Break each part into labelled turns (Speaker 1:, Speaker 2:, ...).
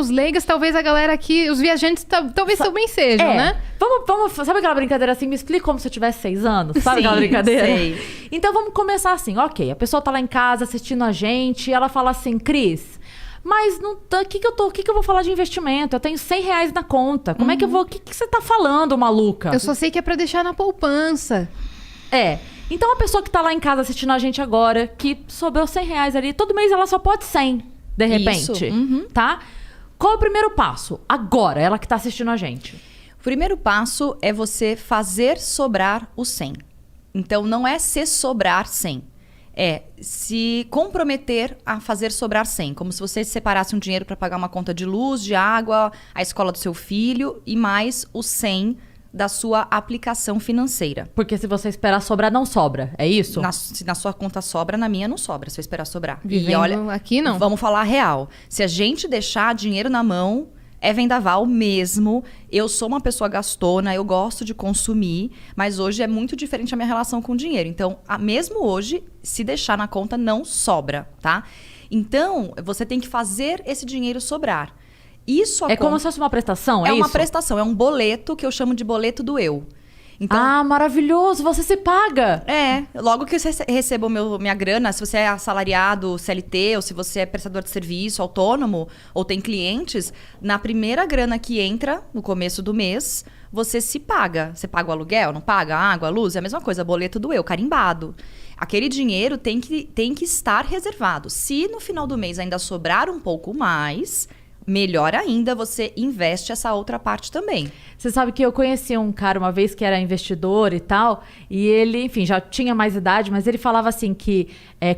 Speaker 1: Os leigos, talvez a galera aqui, os viajantes talvez também sejam, né?
Speaker 2: Vamos, sabe aquela brincadeira assim? Me explica como se eu tivesse 6 anos. Sabe aquela brincadeira?
Speaker 3: Sei.
Speaker 2: Então vamos começar assim, ok. A pessoa tá lá em casa assistindo a gente e ela fala assim, Cris, mas o que eu vou falar de investimento? Eu tenho R$100 na conta. Como é que eu vou? O que você tá falando, maluca?
Speaker 1: Eu só sei que é pra deixar na poupança.
Speaker 2: Então a pessoa que tá lá em casa assistindo a gente agora, que sobrou R$100 ali, todo mês ela só pode 100, de repente, tá? Qual é o primeiro passo? Agora, ela que tá assistindo a gente.
Speaker 3: O primeiro passo é você fazer sobrar o 100. Então, não é se sobrar 100. É se comprometer a fazer sobrar 100. Como se você separasse um dinheiro para pagar uma conta de luz, de água, a escola do seu filho e mais o 100 da sua aplicação financeira.
Speaker 2: Porque se você esperar sobrar, não sobra. É isso?
Speaker 3: Se na sua conta sobra, na minha não sobra, se eu esperar sobrar.
Speaker 1: Vivendo
Speaker 3: E olha,
Speaker 1: aqui não.
Speaker 3: Vamos falar real. Se a gente deixar dinheiro na mão, é vendaval mesmo. Eu sou uma pessoa gastona, eu gosto de consumir, mas hoje é muito diferente a minha relação com o dinheiro. Então, mesmo hoje, se deixar na conta, não sobra, tá? Então, você tem que fazer esse dinheiro sobrar. Isso
Speaker 2: como se fosse uma prestação,
Speaker 3: é
Speaker 2: isso?
Speaker 3: uma prestação, é um boleto que eu chamo de boleto do eu. Então,
Speaker 2: maravilhoso, você se paga.
Speaker 3: Logo que eu recebo minha grana, se você é assalariado, CLT, ou se você é prestador de serviço, autônomo, ou tem clientes, na primeira grana que entra, no começo do mês, você se paga. Você paga o aluguel, não paga? A água, a luz, é a mesma coisa, boleto do eu, carimbado. Aquele dinheiro tem que estar reservado. Se no final do mês ainda sobrar um pouco mais, melhor ainda, você investe essa outra parte também.
Speaker 2: Você sabe que eu conheci um cara uma vez que era investidor e tal, e ele, enfim, já tinha mais idade, mas ele falava assim que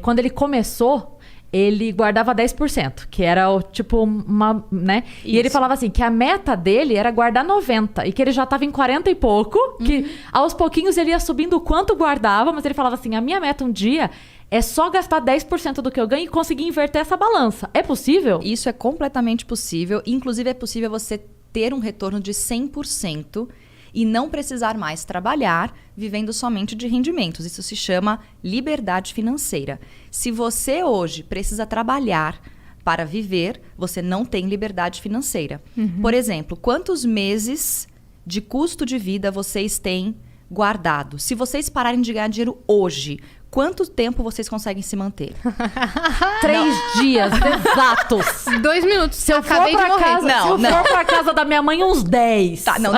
Speaker 2: quando ele começou, ele guardava 10%, que era tipo uma, né? Isso. E ele falava assim, que a meta dele era guardar 90%, e que ele já estava em 40 e pouco, que aos pouquinhos ele ia subindo o quanto guardava, mas ele falava assim, a minha meta um dia é só gastar 10% do que eu ganho e conseguir inverter essa balança. É possível?
Speaker 3: Isso é completamente possível. Inclusive, é possível você ter um retorno de 100% e não precisar mais trabalhar vivendo somente de rendimentos. Isso se chama liberdade financeira. Se você hoje precisa trabalhar para viver, você não tem liberdade financeira. Por exemplo, quantos meses de custo de vida vocês têm guardado? Se vocês pararem de ganhar dinheiro hoje, quanto tempo vocês conseguem se manter?
Speaker 2: 3 dias exatos.
Speaker 1: 2 minutos.
Speaker 2: Se eu for pra casa da minha mãe, uns 10.
Speaker 3: Tá, não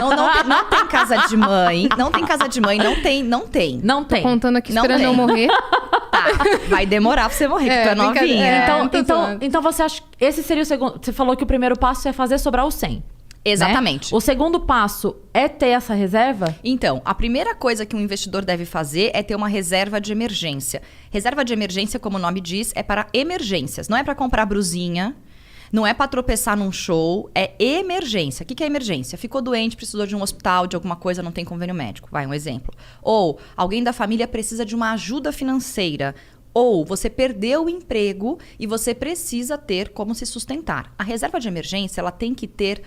Speaker 3: tem casa de mãe. Não tem casa de mãe, não tem.
Speaker 2: Não tem.
Speaker 1: Tô contando aqui esperando eu morrer.
Speaker 3: Tá, vai demorar pra você morrer, porque tu é novinha.
Speaker 2: Então você acha que esse seria o segundo... Você falou que o primeiro passo é fazer sobrar o 100.
Speaker 3: Exatamente.
Speaker 2: Né? O segundo passo é ter essa reserva?
Speaker 3: Então, a primeira coisa que um investidor deve fazer é ter uma reserva de emergência. Reserva de emergência, como o nome diz, é para emergências. Não é para comprar brusinha, não é para tropeçar num show, é emergência. O que é emergência? Ficou doente, precisou de um hospital, de alguma coisa, não tem convênio médico. Vai, um exemplo. Ou alguém da família precisa de uma ajuda financeira. Ou você perdeu o emprego e você precisa ter como se sustentar. A reserva de emergência, ela tem que ter...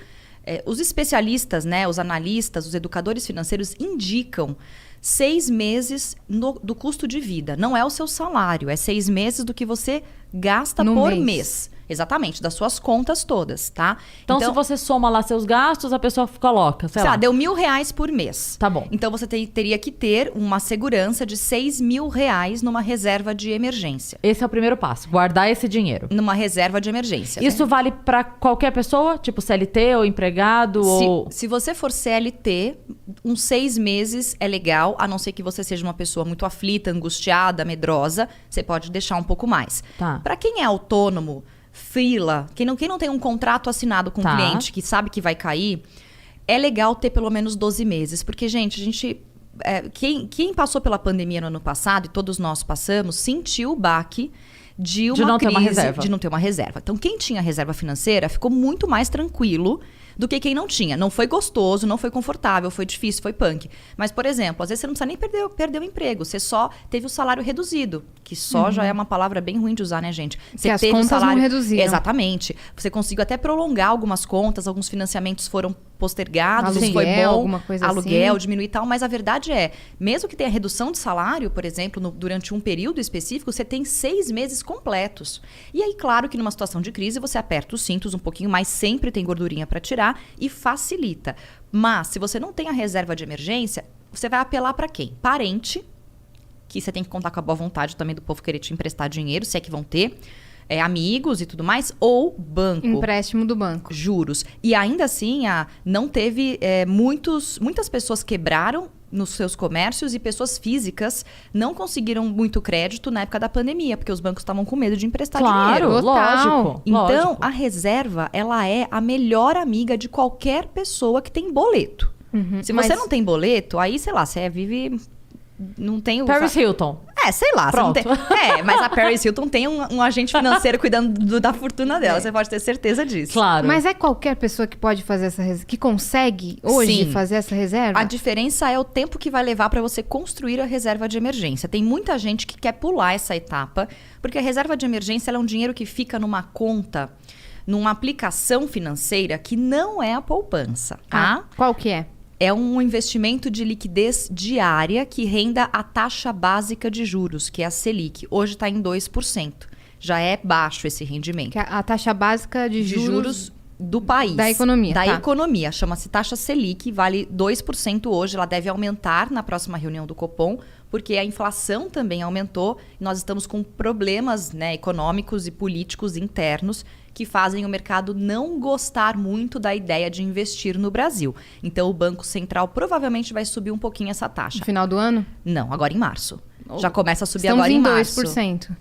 Speaker 3: os especialistas, né, os analistas, os educadores financeiros indicam 6 meses do custo de vida. Não é o seu salário, é 6 meses do que você gasta por mês. Exatamente, das suas contas todas, tá?
Speaker 2: Então, se você soma lá seus gastos, a pessoa coloca, sei lá.
Speaker 3: Deu R$1.000 por mês.
Speaker 2: Tá bom.
Speaker 3: Então, você teria que ter uma segurança de R$6.000 numa reserva de emergência.
Speaker 2: Esse é o primeiro passo, guardar esse dinheiro.
Speaker 3: Numa reserva de emergência.
Speaker 2: Isso vale pra qualquer pessoa? Tipo CLT ou empregado?
Speaker 3: Se você for CLT, uns 6 meses é legal, a não ser que você seja uma pessoa muito aflita, angustiada, medrosa, você pode deixar um pouco mais.
Speaker 2: Tá.
Speaker 3: Pra quem é autônomo, freela, quem não tem um contrato assinado com o cliente, que sabe que vai cair, é legal ter pelo menos 12 meses. Porque, gente, quem passou pela pandemia no ano passado, e todos nós passamos, sentiu o baque de uma crise, de não ter uma reserva. Então, quem tinha reserva financeira ficou muito mais tranquilo do que quem não tinha. Não foi gostoso, não foi confortável, foi difícil, foi punk. Mas, por exemplo, às vezes você não precisa nem perder o emprego. Você só teve o salário reduzido. Que só já é uma palavra bem ruim de usar, né, gente? Você
Speaker 1: as contas não reduziram.
Speaker 3: Exatamente. Você conseguiu até prolongar algumas contas, alguns financiamentos foram postergados,
Speaker 1: Aluguel,
Speaker 3: foi bom,
Speaker 1: alguma coisa
Speaker 3: aluguel,
Speaker 1: assim.
Speaker 3: diminuir e tal, mas a verdade é, mesmo que tenha redução de salário, por exemplo, durante um período específico, você tem 6 meses completos. E aí, claro que numa situação de crise, você aperta os cintos um pouquinho mais, sempre tem gordurinha para tirar e facilita. Mas, se você não tem a reserva de emergência, você vai apelar para quem? Parente, que você tem que contar com a boa vontade também do povo querer te emprestar dinheiro, se é que vão ter, amigos e tudo mais, ou banco.
Speaker 1: Empréstimo do banco.
Speaker 3: Juros. E ainda assim, não teve muitas pessoas quebraram nos seus comércios e pessoas físicas não conseguiram muito crédito na época da pandemia, porque os bancos estavam com medo de emprestar dinheiro.
Speaker 2: Claro,
Speaker 1: Total.
Speaker 2: lógico.
Speaker 3: Então,
Speaker 2: lógico.
Speaker 3: a reserva, ela é a melhor amiga de qualquer pessoa que tem boleto. Se você
Speaker 1: Mas-
Speaker 3: não tem boleto, aí, sei lá, você vive... Não tem o...
Speaker 2: Paris Hilton.
Speaker 3: sei lá. Você não
Speaker 2: Pronto.
Speaker 3: tem... mas a Paris Hilton tem um agente financeiro cuidando da fortuna dela. Você pode ter certeza disso.
Speaker 2: Claro.
Speaker 1: Mas é qualquer pessoa que pode fazer essa reserva, que consegue hoje
Speaker 3: Sim.
Speaker 1: fazer essa reserva?
Speaker 3: A diferença é o tempo que vai levar para você construir a reserva de emergência. Tem muita gente que quer pular essa etapa, porque a reserva de emergência ela é um dinheiro que fica numa conta, numa aplicação financeira que não é a poupança, tá?
Speaker 1: Qual que é?
Speaker 3: É um investimento de liquidez diária que renda a taxa básica de juros, que é a Selic. Hoje está em 2%. Já é baixo esse rendimento.
Speaker 1: Que é a taxa básica de
Speaker 3: De
Speaker 1: juros,
Speaker 3: juros do país.
Speaker 1: da economia,
Speaker 3: Da
Speaker 1: tá.
Speaker 3: economia. Chama-se taxa Selic, vale 2% hoje. Ela deve aumentar na próxima reunião do Copom, porque a inflação também aumentou. E nós estamos com problemas, né, econômicos e políticos internos que fazem o mercado não gostar muito da ideia de investir no Brasil. Então, o Banco Central provavelmente vai subir um pouquinho essa taxa.
Speaker 1: no final do ano?
Speaker 3: Não, agora em março. Já começa a subir
Speaker 1: Estamos
Speaker 3: agora
Speaker 1: em
Speaker 3: em março.
Speaker 1: 2%.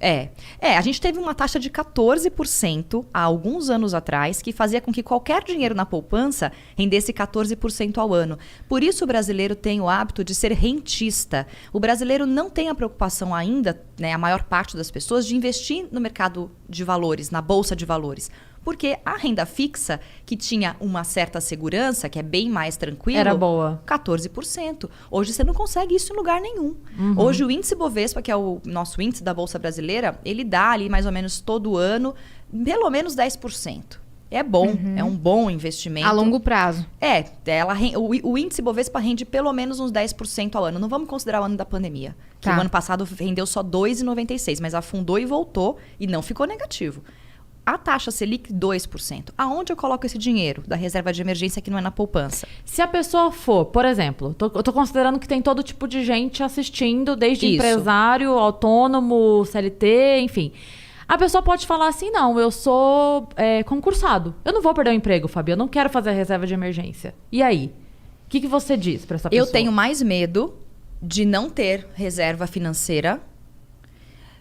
Speaker 3: A gente teve uma taxa de 14% há alguns anos atrás, que fazia com que qualquer dinheiro na poupança rendesse 14% ao ano. Por isso o brasileiro tem o hábito de ser rentista. O brasileiro não tem a preocupação ainda, né, a maior parte das pessoas, de investir no mercado de valores, na bolsa de valores. Porque a renda fixa, que tinha uma certa segurança, que é bem mais tranquilo...
Speaker 2: Era boa.
Speaker 3: 14%. Hoje você não consegue isso em lugar nenhum. Hoje o índice Bovespa, que é o nosso índice da Bolsa Brasileira, ele dá ali mais ou menos todo ano, pelo menos 10%. É bom, é um bom investimento.
Speaker 1: A longo prazo.
Speaker 3: O índice Bovespa rende pelo menos uns 10% ao ano. Não vamos considerar o ano da pandemia. Que
Speaker 1: Tá.
Speaker 3: o ano passado rendeu só 2,96%, mas afundou e voltou e não ficou negativo. A taxa Selic, 2%. Aonde eu coloco esse dinheiro da reserva de emergência que não é na poupança?
Speaker 2: Se a pessoa for, por exemplo, eu tô considerando que tem todo tipo de gente assistindo, desde
Speaker 3: Isso.
Speaker 2: empresário, autônomo, CLT, enfim. A pessoa pode falar assim, não, eu sou concursado. Eu não vou perder o emprego, Fabi, eu não quero fazer a reserva de emergência. E aí? O que você diz pra essa pessoa?
Speaker 3: Eu tenho mais medo de não ter reserva financeira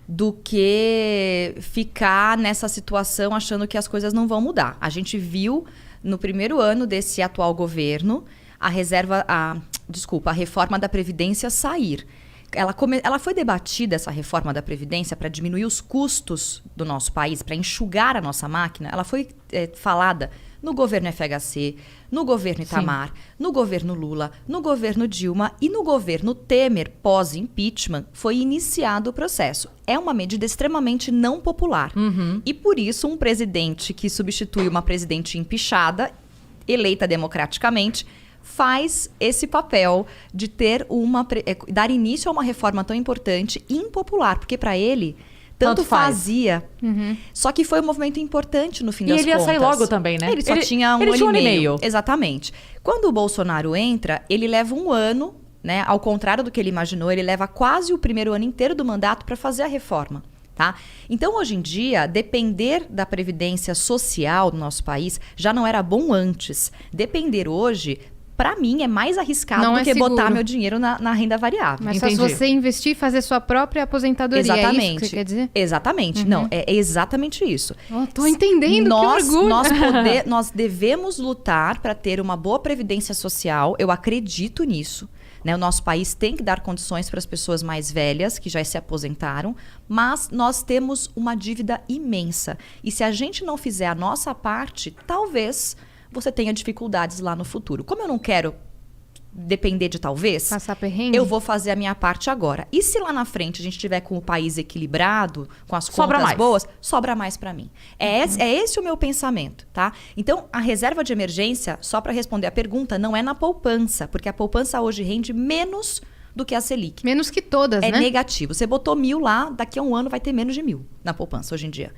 Speaker 3: do que ficar nessa situação achando que as coisas não vão mudar. A gente viu no primeiro ano desse atual governo a reforma da Previdência sair. Ela foi debatida, essa reforma da Previdência, para diminuir os custos do nosso país, para enxugar a nossa máquina. Ela foi falada no governo FHC, no governo Itamar, no governo Lula, no governo Dilma e no governo Temer, pós-impeachment, foi iniciado o processo. É uma medida extremamente não popular. E por isso, um presidente que substitui uma presidente empichada, eleita democraticamente, faz esse papel de ter dar início a uma reforma tão importante e impopular, porque para ele tanto
Speaker 2: faz.
Speaker 3: fazia. Só que foi um movimento importante no fim
Speaker 2: E
Speaker 3: das
Speaker 2: ele ia
Speaker 3: contas.
Speaker 2: sair logo também, né?
Speaker 3: Ele só tinha
Speaker 2: ele
Speaker 3: um
Speaker 2: tinha
Speaker 3: ano e meio.
Speaker 2: meio.
Speaker 3: Exatamente. Quando o Bolsonaro entra, ele leva um ano, né? Ao contrário do que ele imaginou, ele leva quase o primeiro ano inteiro do mandato para fazer a reforma. Tá? Então, hoje em dia, depender da previdência social do nosso país já não era bom antes. Depender hoje, para mim, é mais arriscado
Speaker 1: Não
Speaker 3: do
Speaker 1: é
Speaker 3: que
Speaker 1: seguro.
Speaker 3: botar meu dinheiro na renda variável.
Speaker 1: Mas só se
Speaker 2: Entendi.
Speaker 1: você investir e fazer sua própria aposentadoria.
Speaker 3: Exatamente.
Speaker 1: É isso que você quer dizer?
Speaker 3: Exatamente. Não, é exatamente isso.
Speaker 1: Oh, tô entendendo,
Speaker 3: nós,
Speaker 1: que orgulho.
Speaker 3: nós devemos lutar para ter uma boa previdência social. Eu acredito nisso. Né? O nosso país tem que dar condições para as pessoas mais velhas que já se aposentaram, mas nós temos uma dívida imensa. E se a gente não fizer a nossa parte, talvez você tenha dificuldades lá no futuro. Como eu não quero depender de talvez,
Speaker 1: Passar perrengue?
Speaker 3: eu vou fazer a minha parte agora. E se lá na frente a gente tiver com o país equilibrado, com as
Speaker 2: Sobra
Speaker 3: contas
Speaker 2: mais.
Speaker 3: boas, sobra mais para mim. É esse o meu pensamento, tá? Então, a reserva de emergência, só para responder a pergunta, não é na poupança, porque a poupança hoje rende menos do que a Selic.
Speaker 1: Menos que todas,
Speaker 3: É
Speaker 1: né?
Speaker 3: negativo. Você botou 1.000 lá, daqui a um ano vai ter menos de 1.000 na poupança hoje em dia.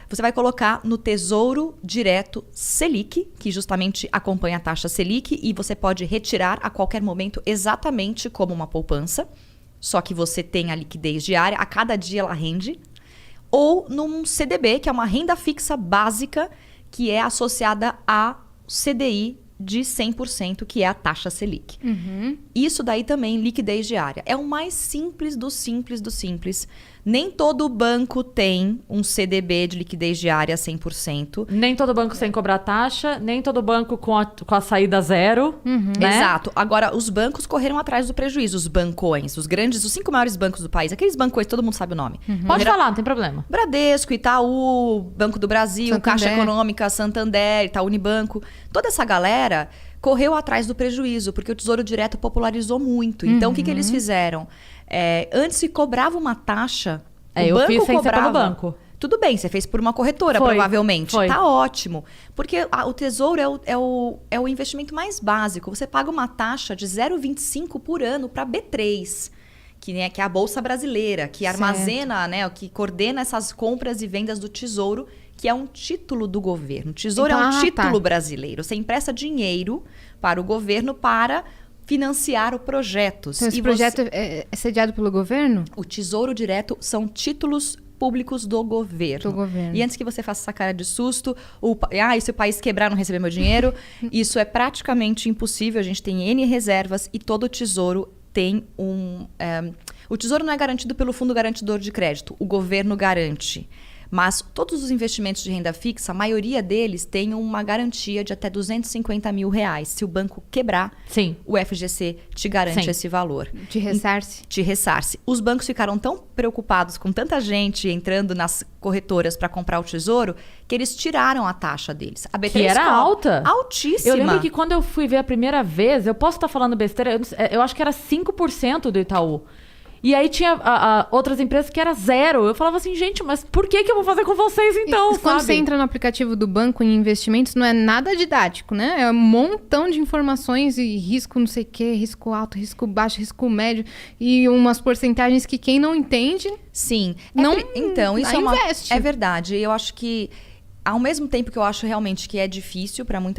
Speaker 3: Você vai colocar no Tesouro Direto Selic, que justamente acompanha a taxa Selic, e você pode retirar a qualquer momento exatamente como uma poupança, só que você tem a liquidez diária, a cada dia ela rende, ou num CDB, que é uma renda fixa básica, que é associada a CDI de 100%, que é a taxa Selic. Isso daí também, liquidez diária. É o mais simples do simples do simples. Nem todo banco tem um CDB de liquidez diária 100%.
Speaker 2: Nem todo banco sem cobrar taxa, nem todo banco com a saída zero. Né?
Speaker 3: Exato. Agora, os bancos correram atrás do prejuízo. Os bancões, os 5 maiores bancos do país. Aqueles bancões, todo mundo sabe o nome.
Speaker 2: Pode falar, não tem problema.
Speaker 3: Bradesco, Itaú, Banco do Brasil,
Speaker 1: Santander.
Speaker 3: Caixa Econômica, Santander, Itaú Unibanco. Toda essa galera correu atrás do prejuízo, porque o Tesouro Direto popularizou muito. Então, o que eles fizeram? Antes se cobrava uma taxa, o
Speaker 2: eu
Speaker 3: banco
Speaker 2: fiz sem ser
Speaker 3: cobrava.
Speaker 2: pelo banco.
Speaker 3: Tudo bem, você fez por uma corretora,
Speaker 2: Foi,
Speaker 3: provavelmente.
Speaker 2: foi.
Speaker 3: Tá ótimo. Porque o Tesouro é o investimento mais básico. Você paga uma taxa de 0,25 por ano para B3, que é a Bolsa Brasileira, que armazena, né, que coordena essas compras e vendas do Tesouro, que é um título do governo. O Tesouro
Speaker 1: Então,
Speaker 3: é um título
Speaker 1: tá.
Speaker 3: brasileiro. Você empresta dinheiro para o governo para financiar projetos.
Speaker 1: Então, esse
Speaker 3: E
Speaker 1: projeto é sediado pelo governo?
Speaker 3: o Tesouro Direto são títulos públicos do governo.
Speaker 1: Do governo.
Speaker 3: E antes que você faça essa cara de susto, e se o país quebrar, não receber meu dinheiro, isso é praticamente impossível. A gente tem N reservas e todo o Tesouro tem o Tesouro não é garantido pelo Fundo Garantidor de Crédito, o governo garante. Mas todos os investimentos de renda fixa, a maioria deles tem uma garantia de até R$250 mil. Se o banco quebrar,
Speaker 2: Sim.
Speaker 3: o FGC te garante
Speaker 2: Sim.
Speaker 3: esse valor.
Speaker 1: De ressarce?
Speaker 3: Te ressarce. Os bancos ficaram tão preocupados com tanta gente entrando nas corretoras para comprar o Tesouro que eles tiraram a taxa deles. A B3
Speaker 2: Que era alta.
Speaker 3: Altíssima.
Speaker 2: Eu lembro que quando eu fui ver a primeira vez, eu posso estar falando besteira, eu acho que era 5% do Itaú. E aí tinha outras empresas que era 0. Eu falava assim, gente, mas por que eu vou fazer com vocês então,
Speaker 1: E quando
Speaker 2: sabe?
Speaker 1: você entra no aplicativo do banco em investimentos, não é nada didático, né? É um montão de informações e risco não sei o quê, risco alto, risco baixo, risco médio e umas porcentagens que quem não entende...
Speaker 3: Sim.
Speaker 1: Não
Speaker 3: Então, isso
Speaker 1: investe.
Speaker 3: é verdade. Eu acho que, ao mesmo tempo que eu acho realmente que é difícil para muita